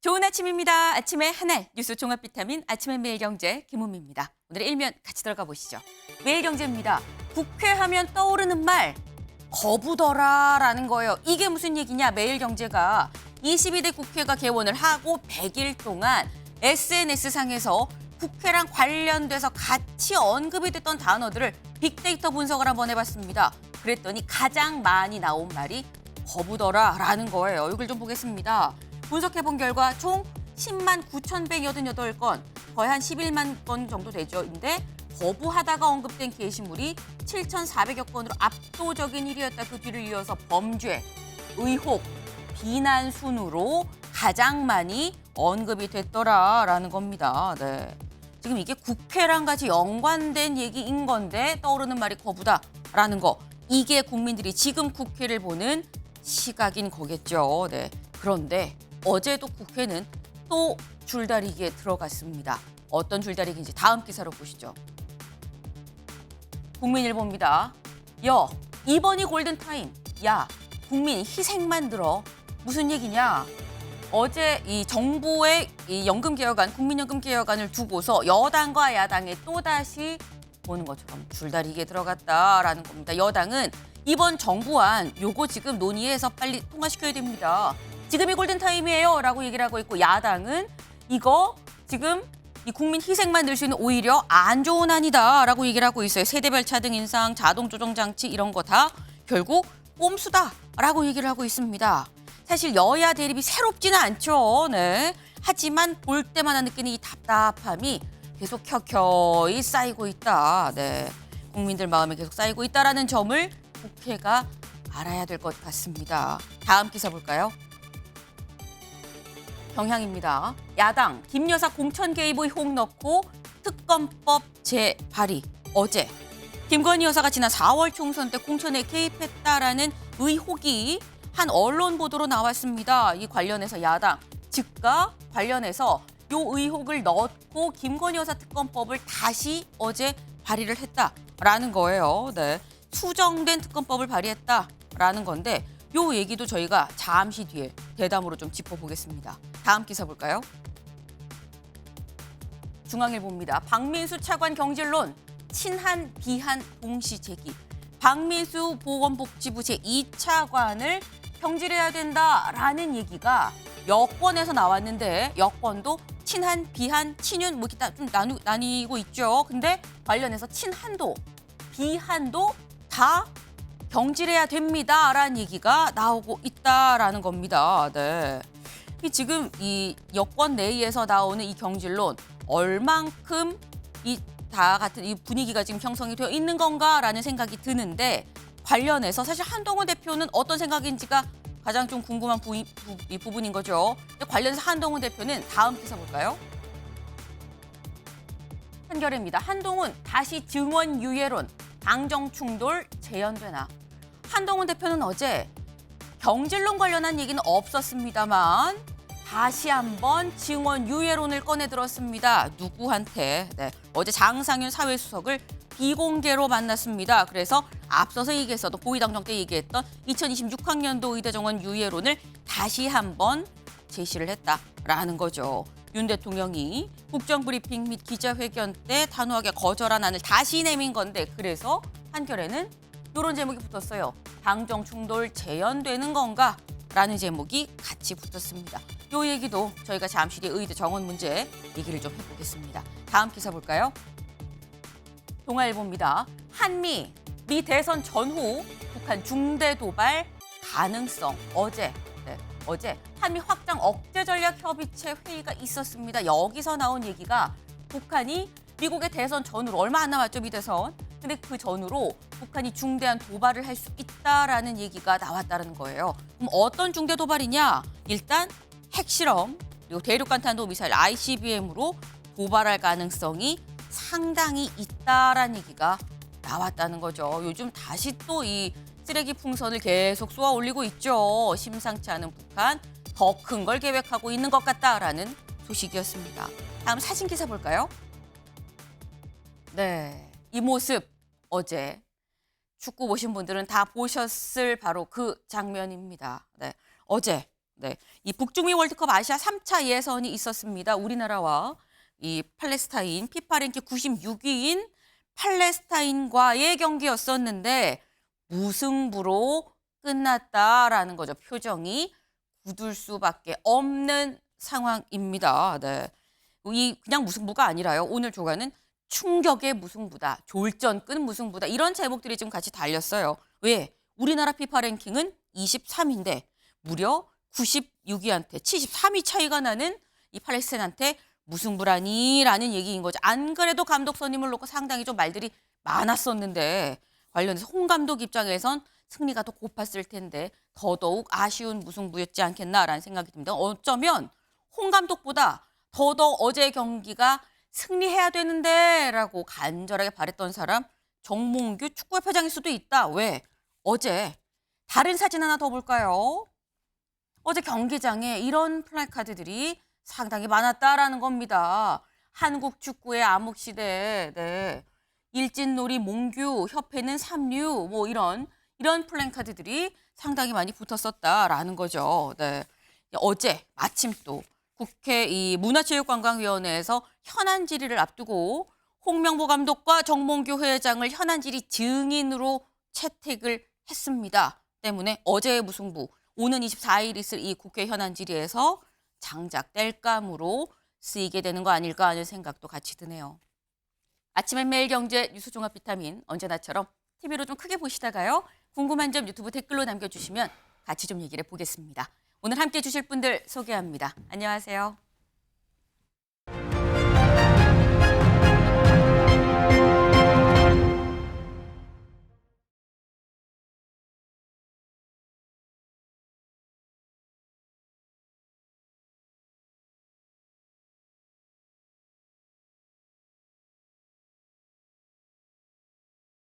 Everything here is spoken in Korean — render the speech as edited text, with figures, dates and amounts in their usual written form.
좋은 아침입니다. 아침의 하나 뉴스 종합 비타민 아침의 매일경제 김은미입니다. 오늘의 일면 같이 들어가 보시죠. 매일경제입니다. 국회 하면 떠오르는 말 거부더라라는 거예요. 이게 무슨 얘기냐? 매일경제가 22대 국회가 개원을 하고 100일 동안 SNS상에서 국회랑 관련돼서 같이 언급이 됐던 단어들을 빅데이터 분석을 한번 해봤습니다. 그랬더니 가장 많이 나온 말이 거부더라라는 거예요. 이걸 좀 보겠습니다. 분석해본 결과 총 10만 9,188건, 거의 한 11만 건 정도 되죠. 근데 거부하다가 언급된 게시물이 7,400여 건으로 압도적인 1위였다. 그 뒤를 이어서 범죄, 의혹, 비난 순으로 가장 많이 언급이 됐더라라는 겁니다. 네. 지금 이게 국회랑 같이 연관된 얘기인 건데 떠오르는 말이 거부다라는 거. 이게 국민들이 지금 국회를 보는 시각인 거겠죠. 네. 그런데 어제도 국회는 또 줄다리기에 들어갔습니다. 어떤 줄다리기인지 다음 기사로 보시죠. 국민일보입니다. 이번이 골든타임. 야, 국민 희생만 들어. 무슨 얘기냐? 어제 이 정부의 이 연금개혁안, 국민연금개혁안을 두고서 여당과 야당이 또다시 보는 것처럼 줄다리기에 들어갔다라는 겁니다. 여당은 이번 정부안 요거 지금 논의해서 빨리 통과시켜야 됩니다. 지금이 골든타임이에요 라고 얘기를 하고 있고, 야당은 이거 지금 이 국민 희생만 늘 수 있는 오히려 안 좋은 안이다 라고 얘기를 하고 있어요. 세대별 차등 인상, 자동 조정 장치 이런 거 다 결국 꼼수다 라고 얘기를 하고 있습니다. 사실 여야 대립이 새롭지는 않죠. 네. 하지만 볼 때마다 느끼는 이 답답함이 계속 켜켜이 쌓이고 있다. 네. 국민들 마음에 계속 쌓이고 있다라는 점을 국회가 알아야 될 것 같습니다. 다음 기사 볼까요? 경향입니다. 야당 김 여사 공천 개입 의혹 넣고 특검법 재발의. 어제 김건희 여사가 지난 4월 총선 때 공천에 개입했다라는 의혹이 한 언론 보도로 나왔습니다. 이 관련해서 야당 즉각 관련해서 이 의혹을 넣고 김건희 여사 특검법을 다시 어제 발의를 했다라는 거예요. 네. 수정된 특검법을 발의했다라는 건데 요 얘기도 저희가 잠시 뒤에 대담으로 좀 짚어보겠습니다. 다음 기사 볼까요? 중앙일보입니다. 박민수 차관 경질론, 친한 비한 동시 제기. 박민수 보건복지부 제2차관을 경질해야 된다라는 얘기가 여권에서 나왔는데, 여권도 친한, 비한, 친윤 뭐 기타 좀 나뉘고 있죠. 근데 관련해서 친한도, 비한도 다 경질해야 됩니다라는 얘기가 나오고 있다라는 겁니다. 네. 지금 이 여권 내에서 나오는 이 경질론 얼만큼 이 다 같은 이 분위기가 지금 형성이 되어 있는 건가라는 생각이 드는데, 관련해서 사실 한동훈 대표는 어떤 생각인지가 가장 좀 궁금한 부분인 거죠. 관련해서 한동훈 대표는 다음 기사 볼까요? 한겨레입니다. 한동훈 다시 증원 유예론, 당정 충돌 재현되나. 한동훈 대표는 어제 경질론 관련한 얘기는 없었습니다만 다시 한번 증원 유예론을 꺼내 들었습니다. 누구한테? 네. 어제 장상윤 사회수석을 비공개로 만났습니다. 그래서 앞서서 얘기했어도 고위당정 때 얘기했던 2026학년도 의대 정원 유예론을 다시 한번 제시를 했다라는 거죠. 윤 대통령이 국정브리핑 및 기자회견 때 단호하게 거절한 안을 다시 내민 건데, 그래서 한겨레는 이런 제목이 붙었어요. 당정 충돌 재현되는 건가? 라는 제목이 같이 붙었습니다. 이 얘기도 저희가 잠시 뒤에 의대 정원 문제 얘기를 좀 해보겠습니다. 다음 기사 볼까요? 동아일보입니다. 미 대선 전후 북한 중대 도발 가능성. 어제 한미 확장 억제 전략 협의체 회의가 있었습니다. 여기서 나온 얘기가 북한이 미국의 대선 전후로 얼마 안 남았죠, 미 대선. 근데 그 전후로 북한이 중대한 도발을 할 수 있다라는 얘기가 나왔다는 거예요. 그럼 어떤 중대 도발이냐? 일단 핵실험, 그리고 대륙간 탄도미사일 ICBM으로 도발할 가능성이 상당히 있다라는 얘기가 나왔다는 거죠. 요즘 다시 또 이 쓰레기 풍선을 계속 쏘아 올리고 있죠. 심상치 않은 북한, 더 큰 걸 계획하고 있는 것 같다라는 소식이었습니다. 다음 사진 기사 볼까요? 네, 이 모습 어제 축구 보신 분들은 다 보셨을 바로 그 장면입니다. 네, 어제 네, 이 북중미 월드컵 아시아 3차 예선이 있었습니다. 우리나라와 이 팔레스타인 피파 랭킹 96위인 팔레스타인과의 경기였었는데 무승부로 끝났다라는 거죠. 표정이 굳을 수밖에 없는 상황입니다. 네. 이 그냥 무승부가 아니라요. 오늘 조간은 충격의 무승부다. 졸전 끝 무승부다. 이런 제목들이 지금 같이 달렸어요. 왜? 우리나라 피파 랭킹은 23인데 무려 96위한테 73위 차이가 나는 이 팔레스타인한테 무승부라니라는 얘기인 거죠. 안 그래도 감독 선임을 놓고 상당히 좀 말들이 많았었는데 관련해서 홍 감독 입장에선 승리가 더 고팠을 텐데 더더욱 아쉬운 무승부였지 않겠나라는 생각이 듭니다. 어쩌면 홍 감독보다 더더욱 어제 경기가 승리해야 되는데 라고 간절하게 바랬던 사람 정몽규 축구협회장일 수도 있다. 왜? 어제 다른 사진 하나 더 볼까요? 어제 경기장에 이런 플래카드들이 상당히 많았다라는 겁니다. 한국 축구의 암흑시대, 네. 일진놀이 몽규, 협회는 삼류, 뭐 이런 플래카드들이 상당히 많이 붙었었다라는 거죠. 네. 어제 마침 또 국회 이 문화체육관광위원회에서 현안 질의를 앞두고 홍명보 감독과 정몽규 회장을 현안 질의 증인으로 채택을 했습니다. 때문에 어제의 무승부, 오는 24일 있을 이 국회 현안 질의에서 장작 땔감으로 쓰이게 되는 거 아닐까 하는 생각도 같이 드네요. 아침엔 매일경제 뉴스 종합 비타민 언제나처럼 TV로 좀 크게 보시다가요. 궁금한 점 유튜브 댓글로 남겨주시면 같이 좀 얘기를 해보겠습니다. 오늘 함께해 주실 분들 소개합니다. 안녕하세요.